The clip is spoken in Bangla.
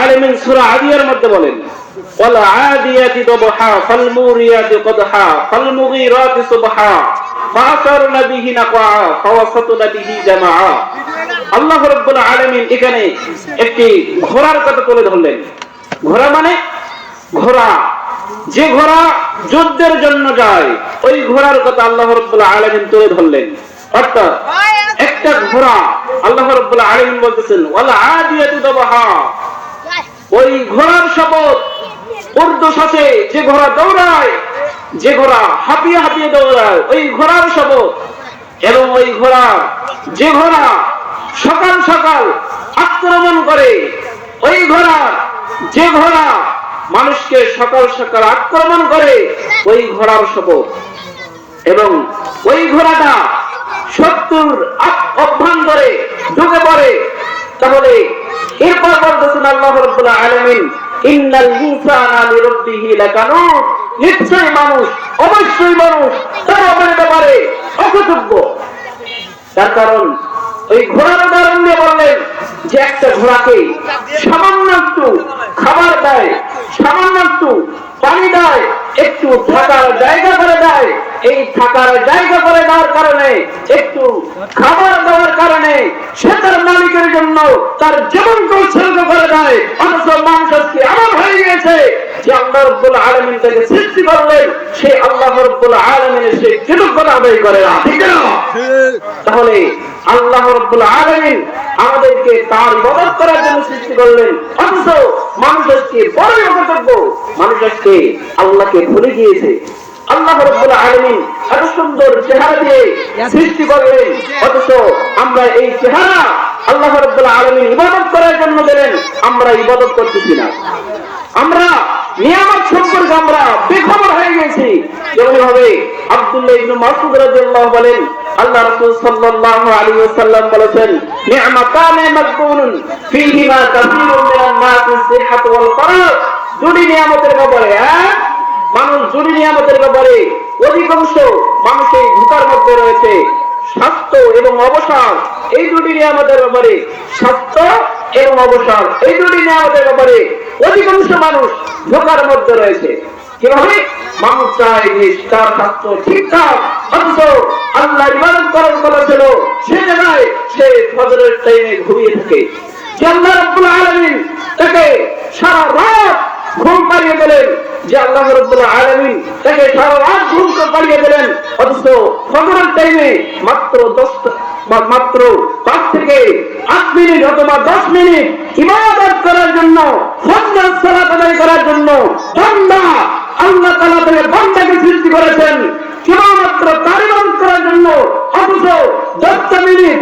আলামিন সূরা আদিয়ার মধ্যে বলেন, ওয়াল আদিয়াতি দবহা ফালমুরিয়াতি কদহা ফালমুগীরাতি সুবহা ফাআসারনা বিহি নাকআ ফাওয়াসাতনা বিহি জামাআ। আল্লাহ রাব্বুল আলামিন এখানে একটি ঘোড়ার কথা তুলে ধরলেন। ঘোড়া মানে ঘোড়া, যে ঘোড়া যুদ্ধের জন্য যায়, ওই ঘোড়ার কথা আল্লাহ রাব্বুল আলামিন তুলে ধরলেন। অর্থাৎ একটা ঘোড়া, আল্লাহ রাব্বুল আলামিন বলতেছেন ওয়াল আদিয়াতি দবহা, ওই ঘোড়ার শপথ, উর্দু সাথে যে ঘোড়া দৌড়ায়, যে ঘোড়া হাঁপিয়ে হাঁপিয়ে দৌড়ায়, ওই ঘোড়ার শপথ। এবং ওই ঘোড়া, যে ঘোড়া সকাল সকাল আক্রমণ করে, ওই ঘোড়া, যে ঘোড়া মানুষকে সকাল সকাল আক্রমণ করে, ওই ঘোড়ার শপথ। এবং ওই ঘোড়াটা শত্রুর অভ্যন্তরে ঢুকে পড়ে। তাহলে এরপর বলতেছেন আল্লাহ রাব্বুল আলামিন, ইন্নাল ইনসানা লিরাব্বিহি লাকানুত, নিশ্চয়ই মানুষ, অবশ্যই মানুষ তার রবের ব্যাপারে অকৃতজ্ঞ। তার কারণ ওই ঘোড়ার উদাহরণ দিয়ে বললেন যে একটা ঘোড়াকে সামান্য একটু খাবার দেয়, সামান্য একটু পানি দেয়, একটু থাকার জায়গা করে দেয়। এই থাকার জায়গা করে দেওয়ার কারণে, একটু খাবার দেওয়ার কারণে সে তার মালিকের জন্য তার জীবনকে উৎসর্গ করে দেয়। অথচ মানুষ আজকে এমন হয়ে গিয়েছে যে আল্লাহ রাব্বুল আলামিন তাকে সৃষ্টি করলেন, সে আল্লাহ রাব্বুল আলামিনের সে কৃতজ্ঞতা আদায় করে না। ঠিক না? তাহলে আল্লাহ রাব্বুল আলামিন আমাদেরকে তার ইবাদত করার জন্য সৃষ্টি করলেন, অথচ মানুষ আজকে বড়ই অকৃতজ্ঞ। মানুষ আজকে আল্লাহকে ভুলে গিয়েছে। আল্লাহ রাব্বুল আলামিন এত সুন্দর চেহারা দিয়ে সৃষ্টি করলেন, অথচ আমরা এই চেহারা আল্লাহ রাব্বুল আলামিন ইবাদত করার জন্য দিলেন, আমরা ইবাদত করতেছি না। আমরা নিয়ামত সম্পর্কে আমরা বেখবর হয়ে গেছি। যেমন ভাবে আব্দুল্লাহ ইবনে মাসউদ রাদিয়াল্লাহু বলেন, আল্লাহ রাসূল সাল্লাল্লাহু আলাইহি ওয়াসাল্লাম বলেছেন, নি'মাতানি মাগবুনুন ফীহিমা কাসীরুন মিনান নাসি সিহহাতু ওয়াল ফারাগ। দুটি নিয়ামতের ব্যাপারে, মানুষ দুটি নিয়ামতের ব্যাপারে অধিকাংশ মানুষের ধোঁকার মধ্যে রয়েছে, স্বাস্থ্য এবং অবসর। এই দুটি নিয়ামতের ব্যাপারে, স্বাস্থ্য এবং অবসর, এই দুটি নিয়ামতের ব্যাপারে অধিকাংশ মানুষ ধোঁকার মধ্যে রয়েছে। কিভাবে? মানুষ চায় যে তার স্বাস্থ্য ঠিকঠাক, অথচ আল্লাহ ইবাদত করার কথা ছিল সে জায়গায় সে ফজরের টাইমে ঘুমিয়ে থাকে। যে আল্লাহ রাব্বুল আলামিন তাকে সারা রাত ঘুম পাড়িয়ে দিলেন, যে আল্লাহ রাব্বুল আলামিন তাকে সারা রাত ঘুম পাড়িয়ে দিলেন, অথচ ফজরের টাইমে মাত্র 5 থেকে 8 মিনিট অথবা 10 মিনিট ইবাদত করার জন্য, ফজরের সালাত আদায় করার জন্য বান্দা, আল্লাহ তাআলা তাকে বান্দাকে সৃষ্টি করেছেন কেবলমাত্র তার ইবাদত করার জন্য, অথচ 10 মিনিট